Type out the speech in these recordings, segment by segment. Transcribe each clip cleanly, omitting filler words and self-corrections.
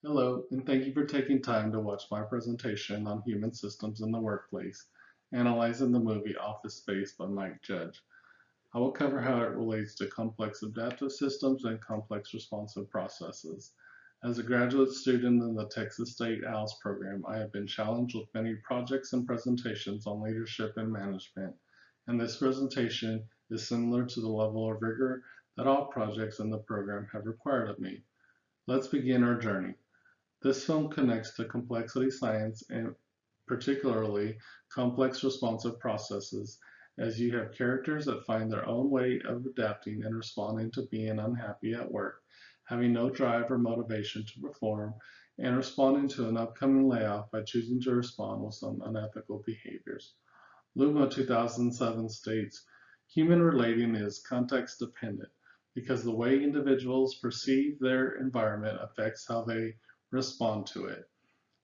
Hello, and thank you for taking time to watch my presentation on human systems in the workplace, analyzing the movie Office Space by Mike Judge. I will cover how it relates to complex adaptive systems and complex responsive processes. As a graduate student in the Texas State ALS program, I have been challenged with many projects and presentations on leadership and management, and this presentation is similar to the level of rigor that all projects in the program have required of me. Let's begin our journey. This film connects to complexity science and particularly complex responsive processes, as you have characters that find their own way of adapting and responding to being unhappy at work, having no drive or motivation to perform, and responding to an upcoming layoff by choosing to respond with some unethical behaviors. Luma 2007 states, human relating is context dependent because the way individuals perceive their environment affects how they respond to it.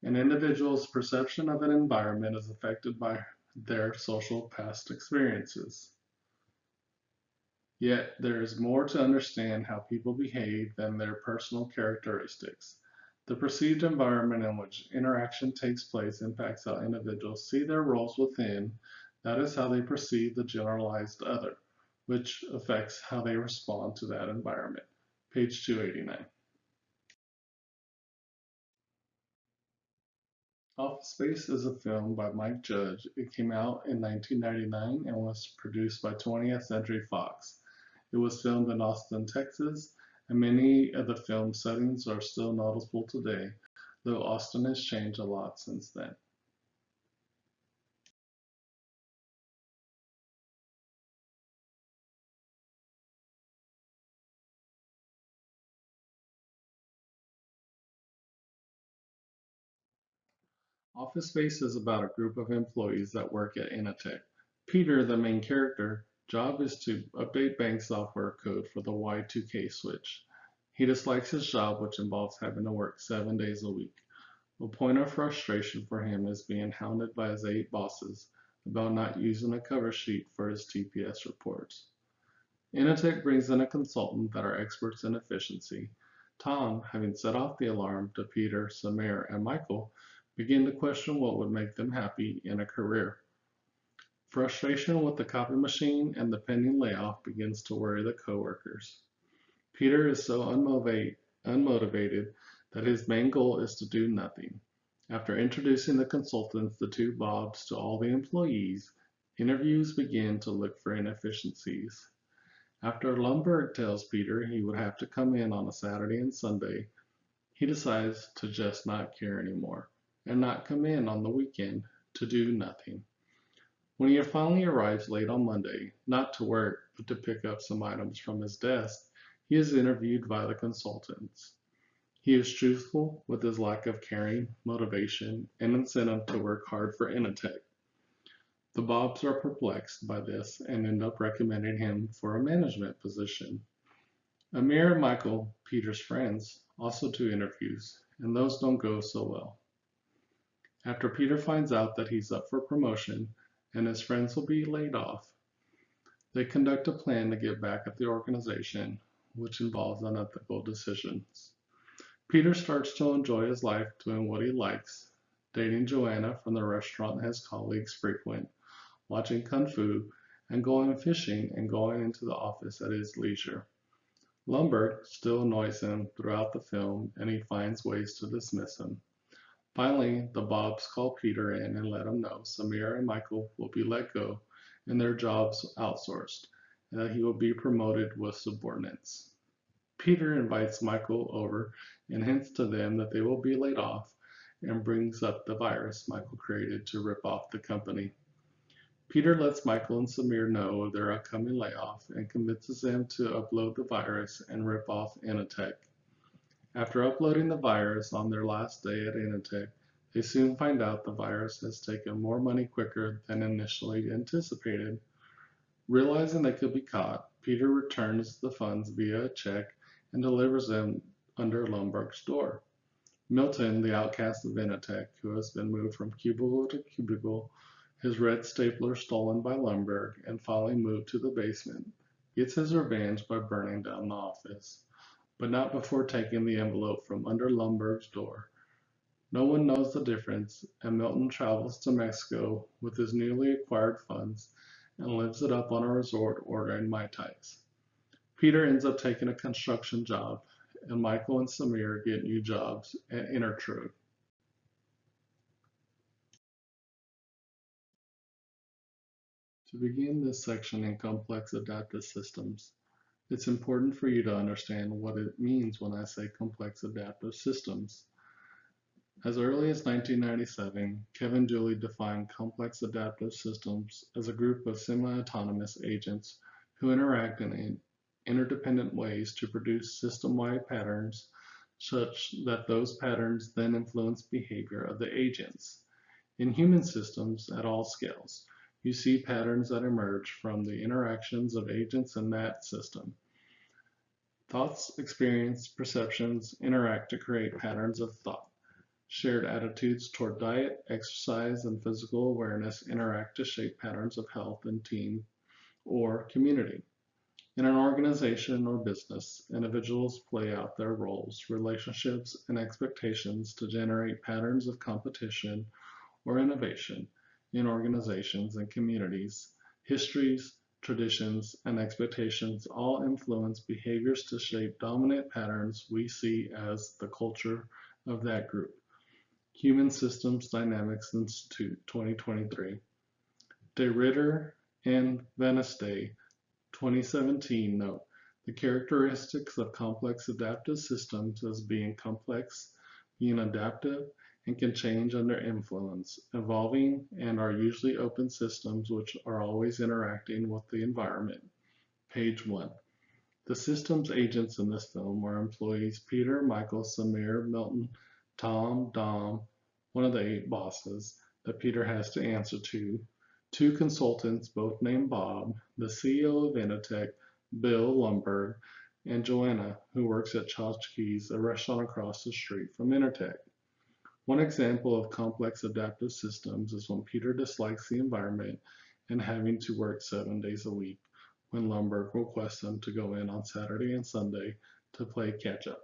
An individual's perception of an environment is affected by their social past experiences. Yet there is more to understand how people behave than their personal characteristics. The perceived environment in which interaction takes place impacts how individuals see their roles within, that is how they perceive the generalized other, which affects how they respond to that environment. Page 289. Office Space is a film by Mike Judge. It came out in 1999 and was produced by 20th Century Fox. It was filmed in Austin, Texas, and many of the film settings are still noticeable today, though Austin has changed a lot since then. Office Space is about a group of employees that work at Initech. Peter, the main character, job is to update bank software code for the Y2K switch. He dislikes his job, which involves having to work 7 days a week. A point of frustration for him is being hounded by his 8 bosses about not using a cover sheet for his TPS reports. Initech brings in a consultant that are experts in efficiency. Tom, having set off the alarm to Peter, Samir, and Michael, begin to question what would make them happy in a career. Frustration with the copy machine and the pending layoff begins to worry the coworkers. Peter is so unmotivated that his main goal is to do nothing. After introducing the consultants, the two Bobs, to all the employees, interviews begin to look for inefficiencies. After Lumbergh tells Peter he would have to come in on a Saturday and Sunday, he decides to just not care anymore and not come in on the weekend to do nothing. When he finally arrives late on Monday, not to work but to pick up some items from his desk, he is interviewed by the consultants. He is truthful with his lack of caring, motivation, and incentive to work hard for Initech. The Bobs are perplexed by this and end up recommending him for a management position. Amir and Michael, Peter's friends, also do interviews, and those don't go so well. After Peter finds out that he's up for promotion and his friends will be laid off, they conduct a plan to get back at the organization, which involves unethical decisions. Peter starts to enjoy his life doing what he likes, dating Joanna from the restaurant his colleagues frequent, watching Kung Fu, and going fishing and going into the office at his leisure. Lumbergh still annoys him throughout the film and he finds ways to dismiss him. Finally, the Bobs call Peter in and let him know Samir and Michael will be let go and their jobs outsourced, and that he will be promoted with subordinates. Peter invites Michael over and hints to them that they will be laid off and brings up the virus Michael created to rip off the company. Peter lets Michael and Samir know of their upcoming layoff and convinces them to upload the virus and rip off Initech. After uploading the virus on their last day at Initech, they soon find out the virus has taken more money quicker than initially anticipated. Realizing they could be caught, Peter returns the funds via a check and delivers them under Lumbergh's door. Milton, the outcast of Initech, who has been moved from cubicle to cubicle, his red stapler stolen by Lumbergh, and finally moved to the basement, gets his revenge by burning down the office. but not before taking the envelope from under Lumberg's door. No one knows the difference, and Milton travels to Mexico with his newly acquired funds and lives it up on a resort ordering Mai Tais. Peter ends up taking a construction job, and Michael and Samir get new jobs at Intertrode. To begin this section in complex adaptive systems, it's important for you to understand what it means when I say complex adaptive systems. As early as 1997, Kevin Dooley defined complex adaptive systems as a group of semi-autonomous agents who interact in interdependent ways to produce system-wide patterns such that those patterns then influence behavior of the agents. In human systems at all scales, you see patterns that emerge from the interactions of agents in that system. Thoughts, experience, perceptions interact to create patterns of thought. Shared attitudes toward diet, exercise, and physical awareness interact to shape patterns of health in team or community. In an organization or business, individuals play out their roles, relationships, and expectations to generate patterns of competition or innovation. In organizations and communities, histories, traditions, and expectations all influence behaviors to shape dominant patterns we see as the culture of that group. Human Systems Dynamics Institute 2023. De Ritter and Vanestay 2017 note the characteristics of complex adaptive systems as being complex, being adaptive, and can change under influence, evolving, and are usually open systems which are always interacting with the environment. Page 1. The systems agents in this film are employees Peter, Michael, Samir, Milton, Tom, Dom, one of the 8 bosses that Peter has to answer to, 2 consultants, both named Bob, the CEO of Initech, Bill Lumberg, and Joanna, who works at Tchotchkes, a restaurant across the street from Intertech. One example of complex adaptive systems is when Peter dislikes the environment and having to work 7 days a week, when Lumberg requests him to go in on Saturday and Sunday to play catch-up.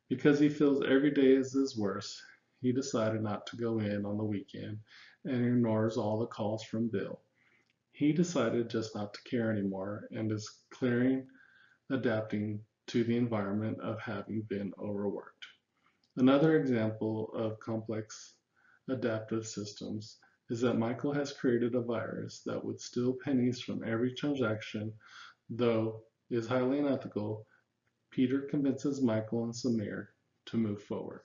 Because he feels every day is his worst, he decided not to go in on the weekend and ignores all the calls from Bill. He decided just not to care anymore and is clearing, adapting to the environment of having been overworked. Another example of complex adaptive systems is that Michael has created a virus that would steal pennies from every transaction, though is highly unethical. Peter convinces Michael and Samir to move forward.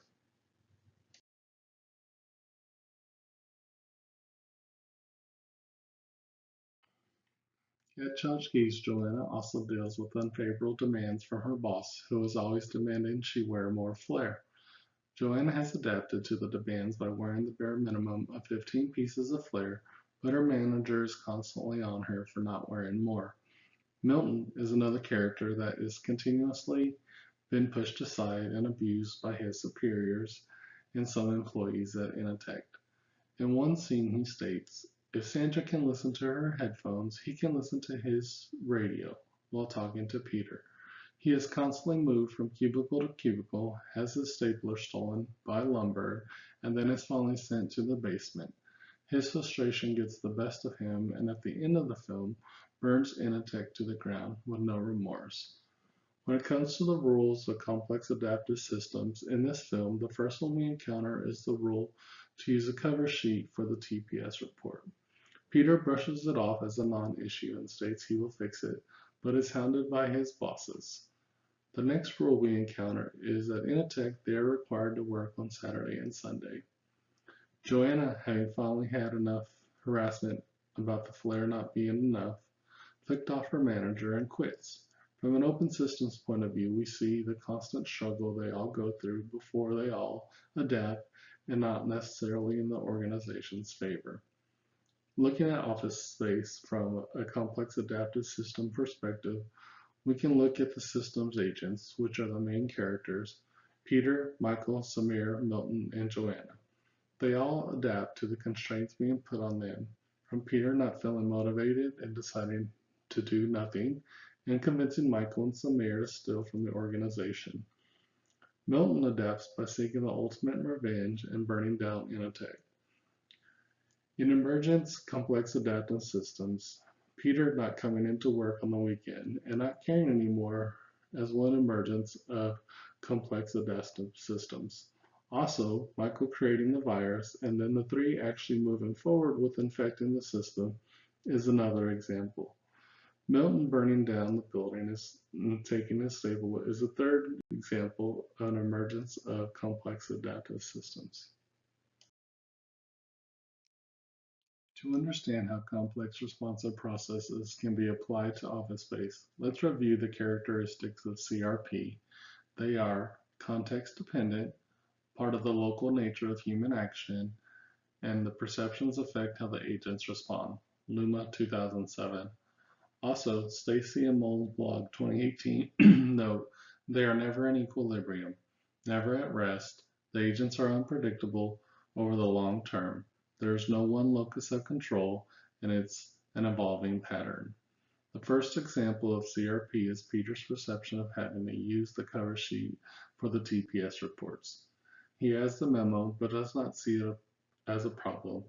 At Tchotchkes, Joanna also deals with unfavorable demands from her boss, who is always demanding she wear more flair. Joanna has adapted to the demands by wearing the bare minimum of 15 pieces of flair, but her manager is constantly on her for not wearing more. Milton is another character that is continuously been pushed aside and abused by his superiors and some employees at Initech. In one scene he states, if Sandra can listen to her headphones, he can listen to his radio while talking to Peter. He is constantly moved from cubicle to cubicle, has his stapler stolen by Lumberg, and then is finally sent to the basement. His frustration gets the best of him, and at the end of the film, burns Initech to the ground with no remorse. When it comes to the rules of complex adaptive systems, in this film, the first one we encounter is the rule to use a cover sheet for the TPS report. Peter brushes it off as a non-issue and states he will fix it, but is hounded by his bosses. The next rule we encounter is that in Initech they are required to work on Saturday and Sunday. Joanna, having finally had enough harassment about the flare not being enough, flicked off her manager and quits. From an open systems point of view, we see the constant struggle they all go through before they all adapt, and not necessarily in the organization's favor. Looking at office space from a complex adaptive system perspective, we can look at the systems agents, which are the main characters, Peter, Michael, Samir, Milton, and Joanna. They all adapt to the constraints being put on them, from Peter not feeling motivated and deciding to do nothing, and convincing Michael and Samir to steal from the organization. Milton adapts by seeking the ultimate revenge and burning down Initech. In Emergence Complex Adaptive Systems, Peter not coming into work on the weekend and not caring anymore as one emergence of complex adaptive systems. Also, Michael creating the virus and then the three actually moving forward with infecting the system is another example. Milton burning down the building and taking his stable is a third example of an emergence of complex adaptive systems. To understand how complex responsive processes can be applied to Office Space, let's review the characteristics of CRP. They are context dependent, part of the local nature of human action, and the perceptions affect how the agents respond. Luma 2007. Also, Stacy and Moll's blog 2018 note they are never in equilibrium, never at rest. The agents are unpredictable over the long term. There is no one locus of control, and it's an evolving pattern. The first example of CRP is Peter's perception of having to use the cover sheet for the TPS reports. He has the memo, but does not see it as a problem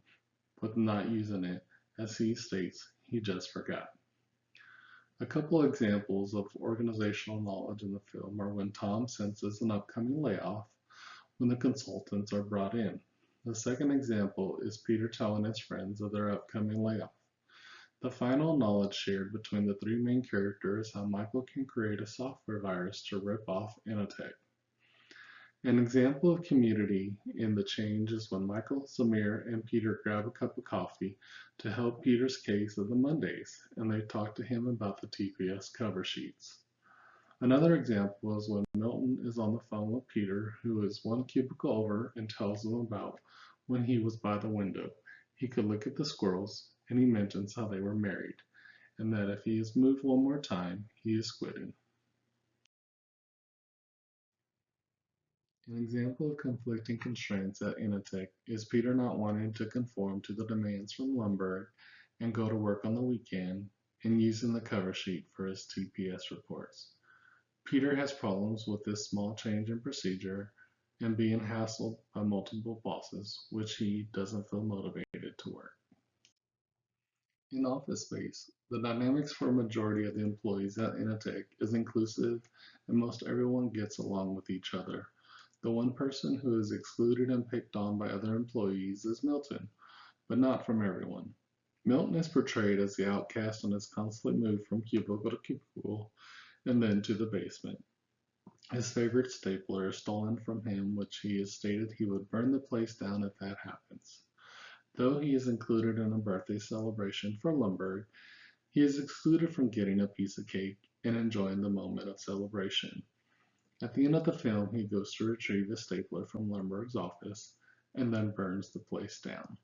with not using it, as he states he just forgot. A couple examples of organizational knowledge in the film are when Tom senses an upcoming layoff when the consultants are brought in. The second example is Peter telling his friends of their upcoming layoff. The final knowledge shared between the three main characters is how Michael can create a software virus to rip off Initech. An example of community in the change is when Michael, Samir, and Peter grab a cup of coffee to help Peter's case of the Mondays, and they talk to him about the TPS cover sheets. Another example is when Milton is on the phone with Peter, who is one cubicle over, and tells him about when he was by the window. He could look at the squirrels, and he mentions how they were married, and that if he is moved one more time, he is quitting. An example of conflicting constraints at Initech is Peter not wanting to conform to the demands from Lundberg and go to work on the weekend, and using the cover sheet for his TPS reports. Peter has problems with this small change in procedure and being hassled by multiple bosses, which he doesn't feel motivated to work. In Office Space, the dynamics for a majority of the employees at Initech is inclusive and most everyone gets along with each other. The one person who is excluded and picked on by other employees is Milton, but not from everyone. Milton is portrayed as the outcast and is constantly moved from cubicle to cubicle and then to the basement. His favorite stapler is stolen from him, which he has stated he would burn the place down if that happens. Though he is included in a birthday celebration for Lundberg, he is excluded from getting a piece of cake and enjoying the moment of celebration. At the end of the film, he goes to retrieve a stapler from Lundberg's office and then burns the place down.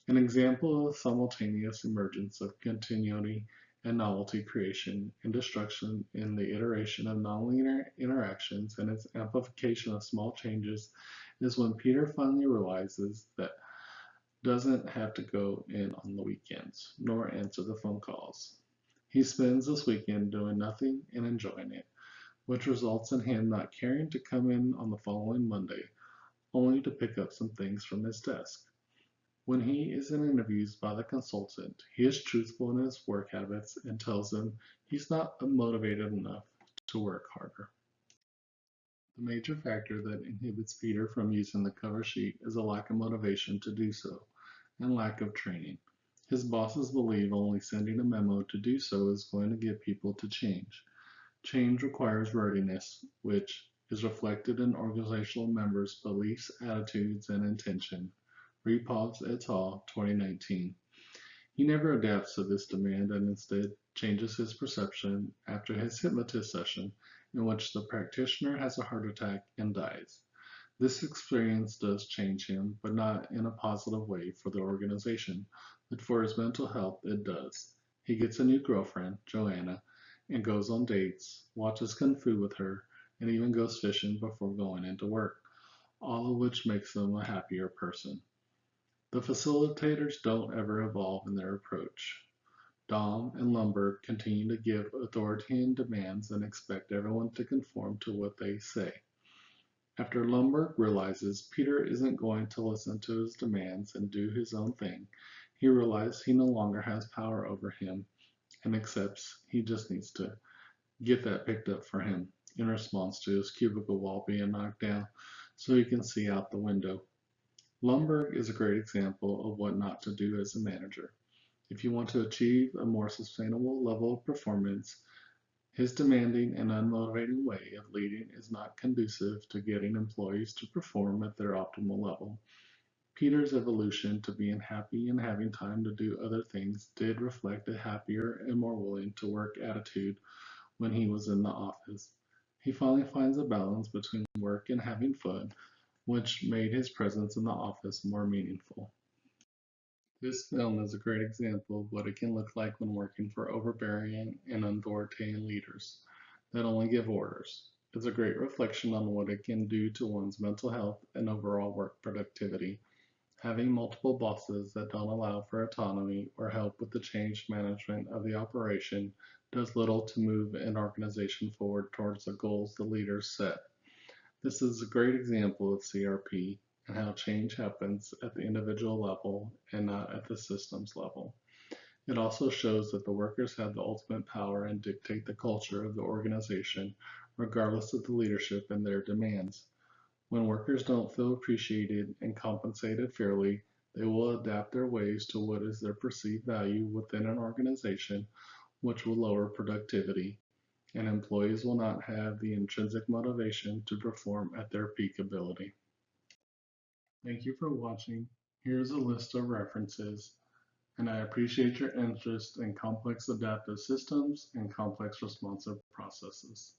An example of simultaneous emergence of continuity and novelty creation and destruction in the iteration of nonlinear interactions and its amplification of small changes is when Peter finally realizes that doesn't have to go in on the weekends, nor answer the phone calls. He spends this weekend doing nothing and enjoying it, which results in him not caring to come in on the following Monday, only to pick up some things from his desk. When he is in interviews by the consultant, he is truthful in his work habits and tells them he's not motivated enough to work harder. The major factor that inhibits Peter from using the cover sheet is a lack of motivation to do so, and lack of training. His bosses believe only sending a memo to do so is going to get people to change. Change requires readiness, which is reflected in organizational members' beliefs, attitudes, and intention. Repos et al. 2019. He never adapts to this demand and instead changes his perception after his hypnotist session, in which the practitioner has a heart attack and dies. This experience does change him, but not in a positive way for the organization, but for his mental health it does. He gets a new girlfriend, Joanna, and goes on dates, watches Kung Fu with her, and even goes fishing before going into work, all of which makes him a happier person. The facilitators don't ever evolve in their approach. Dahm and Lumbergh continue to give authoritarian demands and expect everyone to conform to what they say. After Lumbergh realizes Peter isn't going to listen to his demands and do his own thing, he realizes he no longer has power over him and accepts he just needs to get that picked up for him in response to his cubicle wall being knocked down so he can see out the window. Lumbergh is a great example of what not to do as a manager. If you want to achieve a more sustainable level of performance, his demanding and unmotivating way of leading is not conducive to getting employees to perform at their optimal level. Peter's evolution to being happy and having time to do other things did reflect a happier and more willing to work attitude when he was in the office. He finally finds a balance between work and having fun, which made his presence in the office more meaningful. This film is a great example of what it can look like when working for overbearing and authoritarian leaders that only give orders. It's a great reflection on what it can do to one's mental health and overall work productivity. Having multiple bosses that don't allow for autonomy or help with the change management of the operation does little to move an organization forward towards the goals the leaders set. This is a great example of CRP and how change happens at the individual level and not at the systems level. It also shows that the workers have the ultimate power and dictate the culture of the organization, regardless of the leadership and their demands. When workers don't feel appreciated and compensated fairly, they will adapt their ways to what is their perceived value within an organization, which will lower productivity, and employees will not have the intrinsic motivation to perform at their peak ability. Thank you for watching. Here's a list of references, and I appreciate your interest in complex adaptive systems and complex responsive processes.